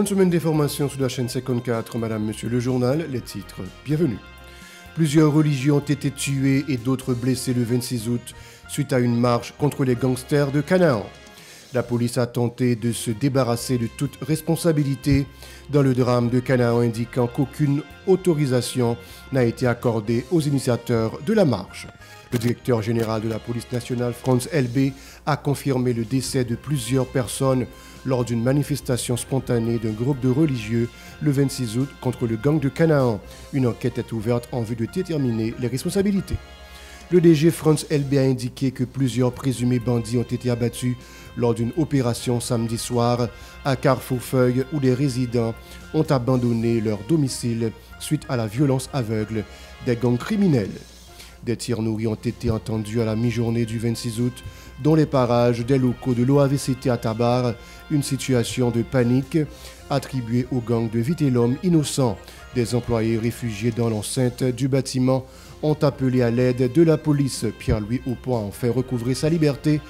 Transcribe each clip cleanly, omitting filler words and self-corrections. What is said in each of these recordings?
Bonne semaine d'information sur la chaîne 54, Madame, Monsieur le Journal, les titres, bienvenue. Plusieurs religieux ont été tués et d'autres blessés le 26 août suite à une marche contre les gangsters de Canaan. La police a tenté de se débarrasser de toute responsabilité dans le drame de Canaan, indiquant qu'aucune autorisation n'a été accordée aux initiateurs de la marche. Le directeur général de la police nationale, Franz Elbé, a confirmé le décès de plusieurs personnes lors d'une manifestation spontanée d'un groupe de religieux le 26 août contre le gang de Canaan. Une enquête est ouverte en vue de déterminer les responsabilités. Le DG Franz Elbé a indiqué que plusieurs présumés bandits ont été abattus lors d'une opération samedi soir à Carrefour-Feuille où des résidents ont abandonné leur domicile suite à la violence aveugle des gangs criminels. Des tirs nourris ont été entendus à la mi-journée du 26 août dans les parages des locaux de l'OAVCT à Tabar, une situation de panique attribuée au gang de Vitellum innocent. Des employés réfugiés dans l'enceinte du bâtiment ont appelé à l'aide de la police. Pierre-Louis Aupont a enfin recouvré sa liberté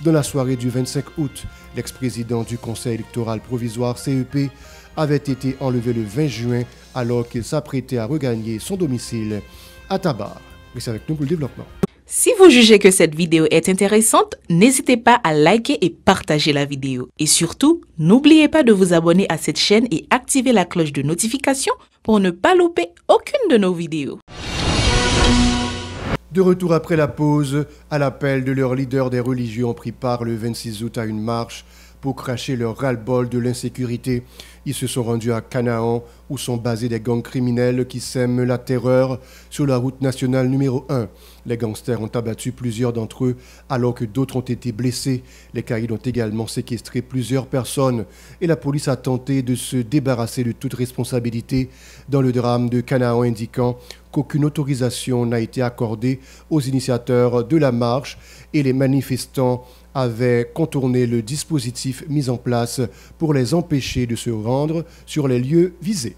dans la soirée du 25 août. L'ex-président du Conseil électoral provisoire CEP avait été enlevé le 20 juin alors qu'il s'apprêtait à regagner son domicile à Tabar. Restez avec nous pour le développement. Si vous jugez que cette vidéo est intéressante, n'hésitez pas à liker et partager la vidéo. Et surtout, n'oubliez pas de vous abonner à cette chaîne et activer la cloche de notification pour ne pas louper aucune de nos vidéos. De retour après la pause, à l'appel de leurs leaders, des religieux ont pris part le 26 août à une marche pour cracher leur ras-le-bol de l'insécurité. Ils se sont rendus à Canaan, où sont basés des gangs criminels qui sèment la terreur sur la route nationale numéro 1. Les gangsters ont abattu plusieurs d'entre eux, alors que d'autres ont été blessés. Les caïds ont également séquestré plusieurs personnes, et la police a tenté de se débarrasser de toute responsabilité dans le drame de Canaan, indiquant qu'aucune autorisation n'a été accordée aux initiateurs de la marche et les manifestants avaient contourné le dispositif mis en place pour les empêcher de se rendre sur les lieux visés.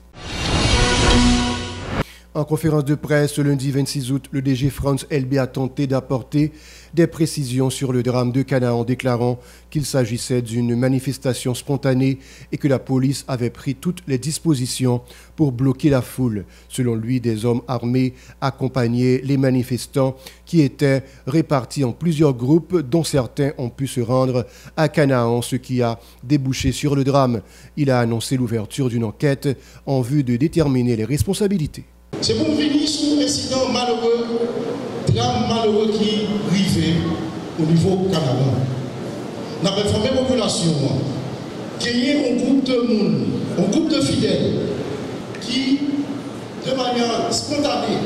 En conférence de presse le lundi 26 août, le DG Franz Elbé a tenté d'apporter des précisions sur le drame de Canaan, déclarant qu'il s'agissait d'une manifestation spontanée et que la police avait pris toutes les dispositions pour bloquer la foule. Selon lui, des hommes armés accompagnaient les manifestants qui étaient répartis en plusieurs groupes dont certains ont pu se rendre à Canaan, ce qui a débouché sur le drame. Il a annoncé l'ouverture d'une enquête en vue de déterminer les responsabilités. C'est pour venir sur un incident malheureux, drame malheureux qui arrivait au niveau Canada. Nous avons formé la population, gagné un groupe de monde, un groupe de fidèles qui, de manière spontanée,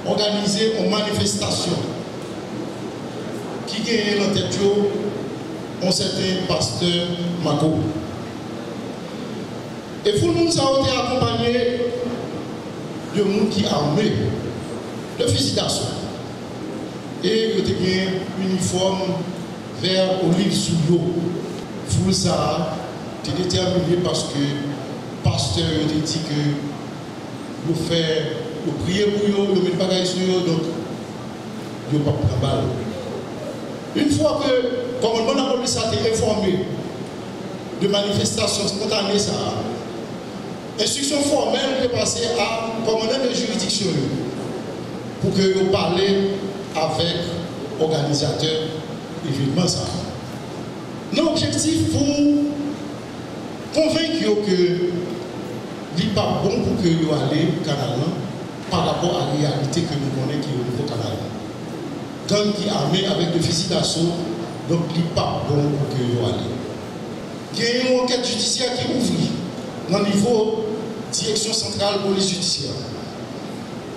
organisait une manifestation qui gagnait dans tête un certain pasteur Mako. Et tout le monde a été accompagné de monde qui armé de fusil d'assaut. Et il y a un uniforme vert olive sous l'eau. Vous ça, c'est déterminé parce que le pasteur a dit que vous faites, vous priez pour eux, vous mettez pas sur eux, donc vous ne pouvez pas prendre balle. Une fois que le commandement de la police a été informé de manifestations spontanées, ça instruction formelle est passée à commandant de juridiction pour que vous parlez avec l'organisateur événement ça. L'objectif pour convaincre que il n'est pas bon pour que vous allez au Canada par rapport à la réalité que nous connaissons qui est au niveau Canada. Gang qui est armé avec des fusils d'assaut, donc il n'est pas bon pour que vous allez. Il y a une enquête judiciaire qui est ouverte dans le niveau direction centrale police judiciaire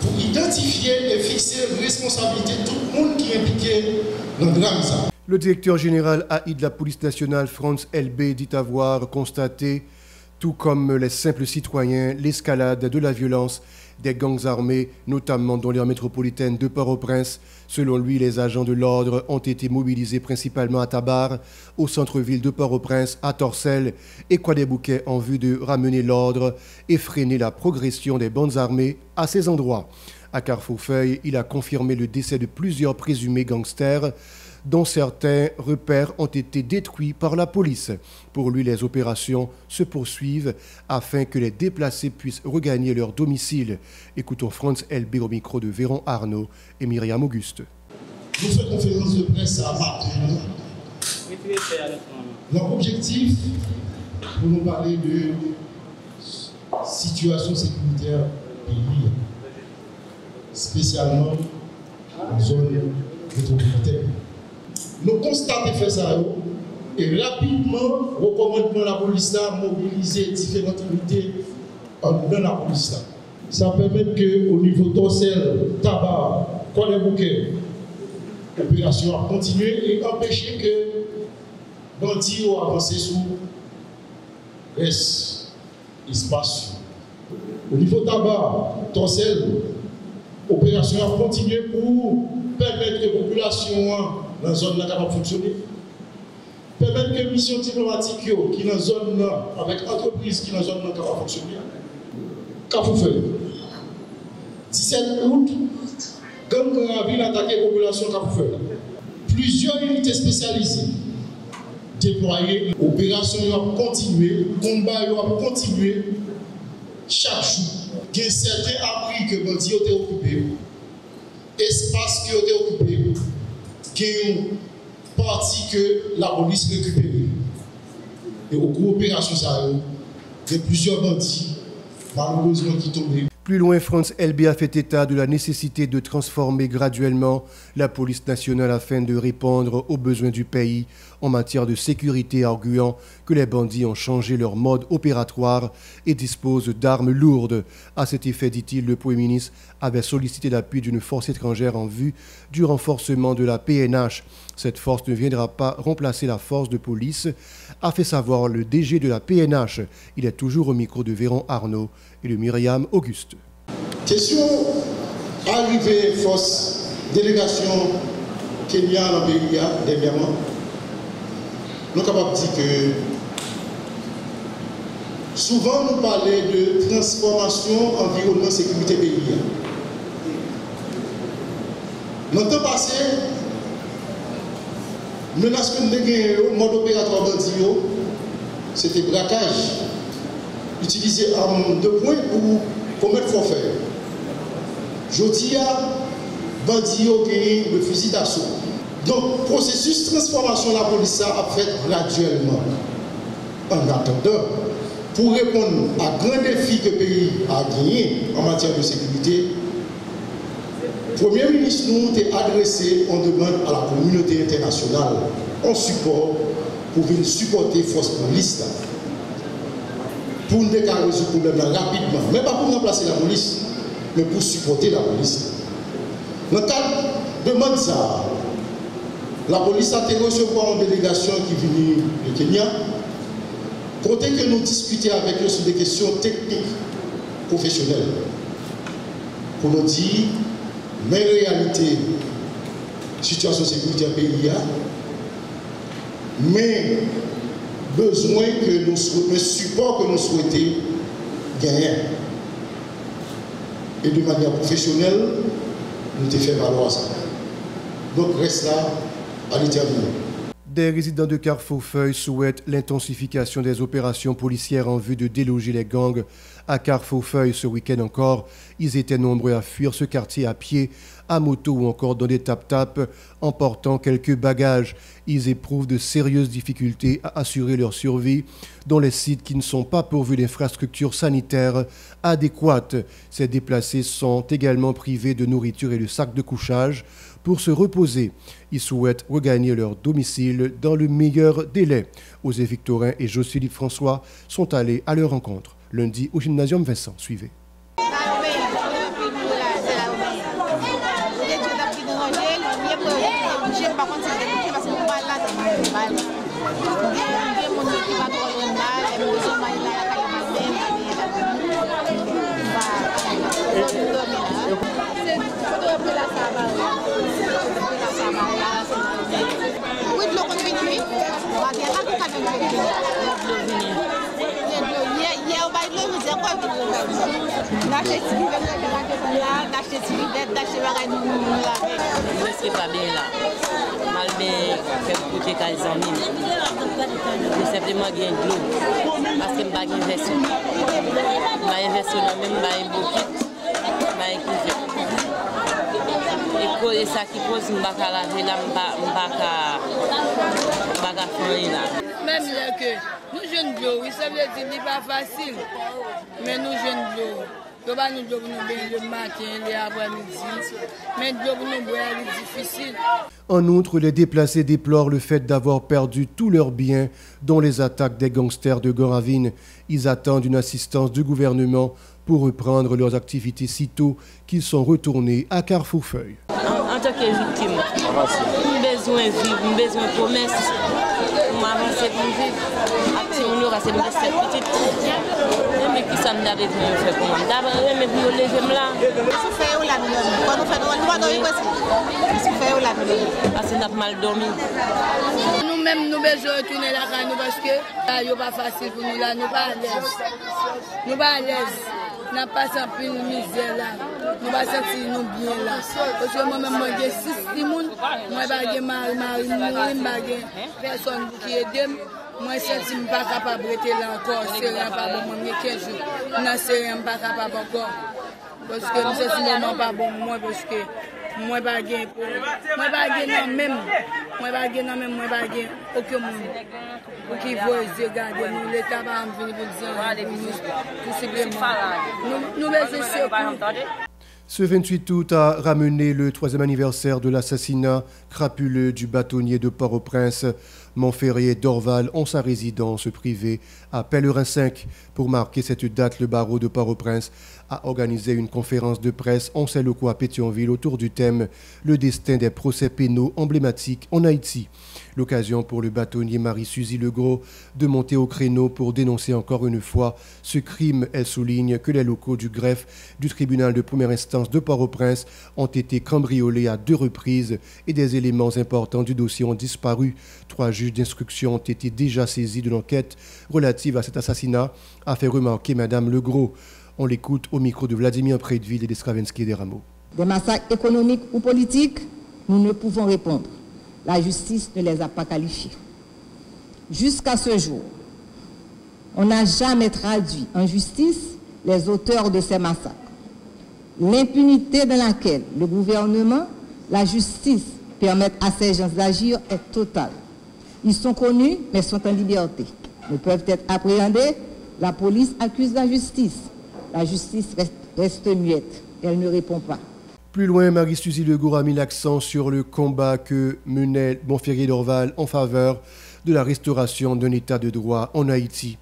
pour identifier et fixer les responsabilités de tout le monde qui est impliqué dans le drame. Le directeur général AI de la police nationale, Franz Elbé, dit avoir constaté, tout comme les simples citoyens, l'escalade de la violence des gangs armés, notamment dans l'aire métropolitaine de Port-au-Prince. Selon lui, les agents de l'ordre ont été mobilisés principalement à Tabar, au centre-ville de Port-au-Prince, à Torcelles et Croix-des-Bouquets en vue de ramener l'ordre et freiner la progression des bandes armées à ces endroits. À Carrefour-Feuille, il a confirmé le décès de plusieurs présumés gangsters dont certains repères ont été détruits par la police. Pour lui, les opérations se poursuivent afin que les déplacés puissent regagner leur domicile. Écoutons France LB au micro de Véron Arnaud et Myriam Auguste. Nous faisons conférence de presse à matin. Notre objectif, pour nous parler de situation sécuritaire pays, spécialement en zone métropolitaine. Nous constatons fait ça et rapidement recommandons la police à mobiliser différentes unités dans la police. Ça permet qu'au niveau torsel, tabac, quoi les bouquets, l'opération a continué et empêcher que bandits ont avancé sur l'espace. Au niveau tabac, torsel, l'opération a continué pour permettre que la population dans la zone n'a pas fonctionner. Permettre que les missions diplomatiques qui sont dans la zone avec entreprises qui sont dans la zone n'a pas fonctionner. Qu'est-ce que vous faites? 17 août, gang a vu attaquer la population qu'est-ce que vous faites? Plusieurs unités spécialisées déployées, l'opération a continué, le combat a continué chaque jour. Il y a certains appris que les bandits ont été occupés, espace qui ont été occupés, qui ont une partie que la police récupère. Et au cours de l'opération, il y a plusieurs bandits, malheureusement, qui tombent. Plus loin, France LB a fait état de la nécessité de transformer graduellement la police nationale afin de répondre aux besoins du pays en matière de sécurité, arguant que les bandits ont changé leur mode opératoire et disposent d'armes lourdes. À cet effet, dit-il, le Premier ministre avait sollicité l'appui d'une force étrangère en vue du renforcement de la PNH. Cette force ne viendra pas remplacer la force de police, a fait savoir le DG de la PNH. Il est toujours au micro de Véron Arnaud et de Myriam Auguste. Question arrivée force délégation Kenya dans le pays dernièrement. Nous sommes capables de dire que souvent nous parlons de transformation environnement sécurité pays. Dans le temps passé, menace que nous avons le mode opératoire bandit, c'était braquage. Utiliser armes de poing pour commettre forfait. Je dis à bandit qui le fusil d'assaut. Donc, processus de transformation de la police a fait graduellement. En attendant, pour répondre à grands défis que le pays a gagné en matière de sécurité, le Premier ministre nous a adressé en demande à la communauté internationale en support pour venir supporter la force police pour nous résoudre le problème rapidement. Mais pas pour remplacer la police, mais pour supporter la police. Dans le cadre de ça, la police a été recevoir une délégation qui est venue du Kenya. Côté que nous discutions avec eux sur des questions techniques, professionnelles. Pour nous dire, mais en réalité, situation sécuritaire pays, mais besoin que nous, le support que nous souhaitons gagner. Et de manière professionnelle, nous te fait valoir ça. Donc reste là à déterminer. Des résidents de Carrefour-Feuille souhaitent l'intensification des opérations policières en vue de déloger les gangs. À Carrefour-Feuille, ce week-end encore, ils étaient nombreux à fuir ce quartier à pied, à moto ou encore dans des tap-tap, emportant quelques bagages. Ils éprouvent de sérieuses difficultés à assurer leur survie dans les sites qui ne sont pas pourvus d'infrastructures sanitaires adéquates. Ces déplacés sont également privés de nourriture et de sacs de couchage pour se reposer. Ils souhaitent regagner leur domicile dans le meilleur délai. Osée Victorin et José-Philippe François sont allés à leur rencontre. Lundi au Gymnasium Vincent. Suivez. D'acheter d'acheter bagaille nous là. C'est pas bien là. Mal bien faire côté les amis. Mais simplement gagner de l'eau parce que pas investir. Pas investir même pas un bouquet. Et ça qui cause une bac à laver là, même que nous jeunes de l'eau, ça veut dire que ce n'est pas facile. Mais nous jeunes de l'eau, nous devons nous baigner le matin, l'après-midi. Mais nous devons nous boire, c'est difficile. En outre, les déplacés déplorent le fait d'avoir perdu tous leurs biens, dont les attaques des gangsters de Goravine. Ils attendent une assistance du gouvernement pour reprendre leurs activités sitôt qu'ils sont retournés à Carrefourfeuille. En tant que victime, nous avons besoin de vivre, nous avons besoin de promesses. Nous avons avancé pour vivre. Nous avons cette petite. Mais qui ça nous avait fait pour moi? D'abord, mais pour lever là. Parce que nous avons mal dormi. Nous-mêmes, nous avons besoin de retourner là parce que là, ce n'est pas facile pour nous là, nous ne sommes pas à l'aise. Nous ne sommes pas à l'aise. Nous n'avons pas senti une misère là. Nous n'avons pas senti nous bien là. Parce que moi-même, j'ai 6 personnes. Moi, je n'ai pas personne qui aide. Moi, je ne suis pas capable de rester là encore. C'est rien pas bon. Moi, 15 jours. Je ne suis pas capable encore. Parce que je ne suis pas bon. Moi, parce que moi, je ne suis pas aucun monde. Pour qu'ils voient regarder nous, l'État va venir pour dire tout simplement. Nous besoin de Ce 28 août a ramené le 3e anniversaire de l'assassinat crapuleux du bâtonnier de Port-au-Prince. Montferrier Dorval ont sa résidence privée à Pellerin 5. Pour marquer cette date, le barreau de Port-au-Prince a organisé une conférence de presse en ses locaux à Pétionville autour du thème « Le destin des procès pénaux emblématiques en Haïti ». L'occasion pour le bâtonnier Marie-Suzy Legros de monter au créneau pour dénoncer encore une fois ce crime. Elle souligne que les locaux du greffe du tribunal de première instance de Port-au-Prince ont été cambriolés à 2 reprises et des éléments importants du dossier ont disparu. 3 juges d'instruction ont été déjà saisis de l'enquête relative à cet assassinat, a fait remarquer Mme Legros. On l'écoute au micro de Vladimir Prédeville et d'Escravensky et des Rameaux. Des massacres économiques ou politiques, nous ne pouvons répondre. La justice ne les a pas qualifiés. Jusqu'à ce jour, on n'a jamais traduit en justice les auteurs de ces massacres. L'impunité dans laquelle le gouvernement, la justice permettent à ces gens d'agir est totale. Ils sont connus, mais sont en liberté. Ne peuvent être appréhendés. La police accuse la justice. La justice reste muette. Elle ne répond pas. Plus loin, Marie-Suzy Legros a mis l'accent sur le combat que menait Montferrier Dorval en faveur de la restauration d'un état de droit en Haïti.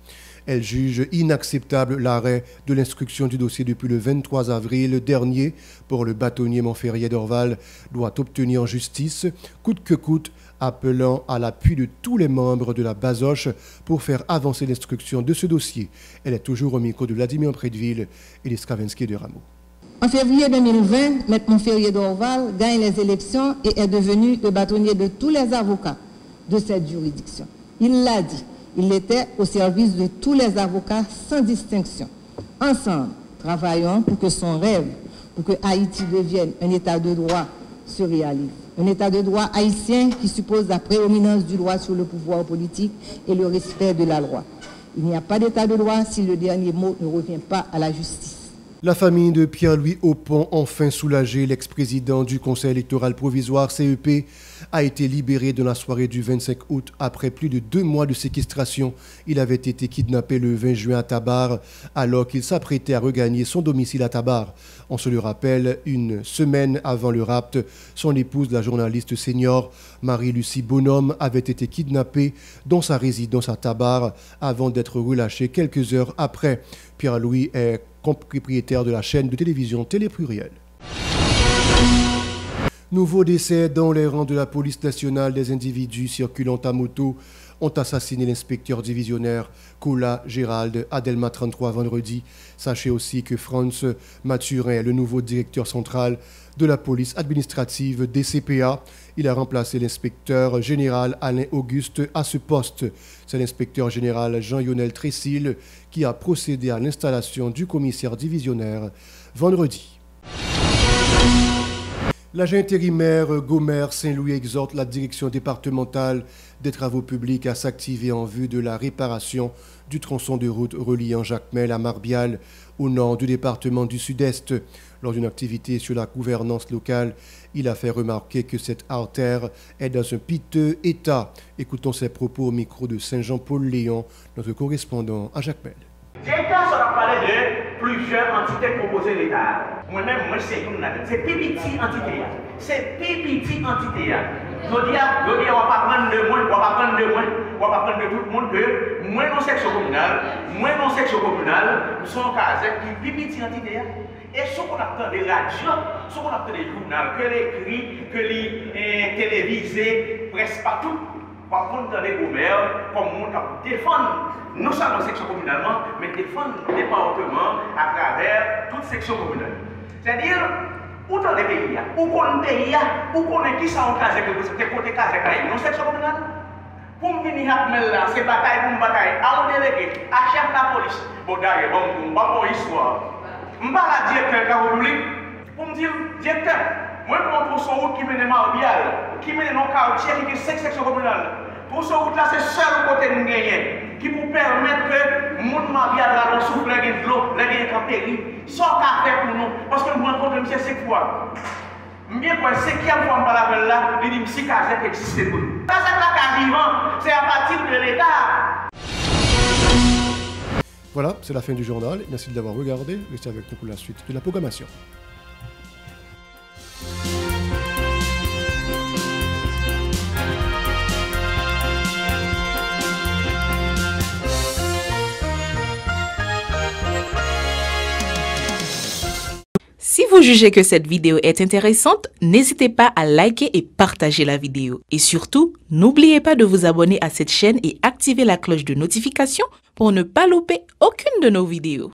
Elle juge inacceptable l'arrêt de l'instruction du dossier depuis le 23 avril dernier. Pour le bâtonnier Montferrier Dorval doit obtenir justice, coûte que coûte, appelant à l'appui de tous les membres de la Basoche pour faire avancer l'instruction de ce dossier. Elle est toujours au micro de Vladimir Prédeville et d'Escravensky et de Rameaux. En février 2020, M. Montferrier Dorval gagne les élections et est devenu le bâtonnier de tous les avocats de cette juridiction. Il l'a dit, il était au service de tous les avocats sans distinction. Ensemble, travaillons pour que son rêve, pour que Haïti devienne un état de droit, se réalise. Un état de droit haïtien qui suppose la prédominance du droit sur le pouvoir politique et le respect de la loi. Il n'y a pas d'état de droit si le dernier mot ne revient pas à la justice. La famille de Pierre-Louis Aupont, enfin soulagée, l'ex-président du Conseil électoral provisoire CEP, a été libéré dans la soirée du 25 août après plus de 2 mois de séquestration. Il avait été kidnappé le 20 juin à Tabar alors qu'il s'apprêtait à regagner son domicile à Tabar. On se le rappelle, une semaine avant le rapt, son épouse, la journaliste senior Marie-Lucie Bonhomme, avait été kidnappée dans sa résidence à Tabar avant d'être relâchée quelques heures après. Pierre-Louis est propriétaire de la chaîne de télévision Télé Pluriel. Nouveau décès dans les rangs de la police nationale. Des individus circulant à moto ont assassiné l'inspecteur divisionnaire Kola Gérald Adelma 33 vendredi. Sachez aussi que Franz Mathurin, le nouveau directeur central de la police administrative DCPA, il a remplacé l'inspecteur général Alain Auguste à ce poste. C'est l'inspecteur général Jean-Yonel Tressil qui a procédé à l'installation du commissaire divisionnaire vendredi. L'agent intérimaire Gomer Saint-Louis exhorte la direction départementale des travaux publics à s'activer en vue de la réparation du tronçon de route reliant Jacmel à Marbial, au nord du département du Sud-Est. Lors d'une activité sur la gouvernance locale, il a fait remarquer que cette artère est dans un piteux état. Écoutons ses propos au micro de Saint-Jean-Paul Léon, notre correspondant à Jacmel. Directeur, ça va parler de plusieurs entités proposées l'État. Moi-même, c'est PPT entité. C'est PPT entité. Je dis, on ne va pas prendre de moi, on ne va pas prendre de moi, on ne va pas prendre de tout le monde que moi, dans section communale, nous sommes casés qui PPT entité. Et ce qu'on a des radios, ce qu'on a des journaux, que les écrits, que les télévisés, presque partout. Par contre, dans les gouvernements, comme on défendre non seulement la section communalement, mais défendre le département à travers toute section communale. C'est-à-dire, où dans les pays, où qu'on pays, où qu'on est qui ça en case que vous êtes côté case non section communale. Pour me venir à là, c'est bataille pour me bataille. À un délégué, à chef de la police. Bon, d'ailleurs, bon, on va pour histoire. Je ne vais pas la directeur de la République pour me dire, directeur. Moi, je prends son route qui mène à Marbial, qui mène dans le quartier, qui est 5 sections communales. Pour ce route-là, c'est le seul côté de nous gagner, qui vous permet que le monde Marbial là, dans souffle, les de l'eau, les gens en péril, sans qu'à faire pour nous, parce que nous rencontrons M. 5 fois. Bien pour la 5e fois, je parle là, il dit que si Kazek existe pour nous. Kazek là, carrément, c'est à partir de l'État. Voilà, c'est la fin du journal. Merci de l'avoir regardé. Restez avec nous pour la suite de la programmation. Si vous jugez que cette vidéo est intéressante, n'hésitez pas à liker et partager la vidéo. Et surtout, n'oubliez pas de vous abonner à cette chaîne et activer la cloche de notification pour ne pas louper aucune de nos vidéos.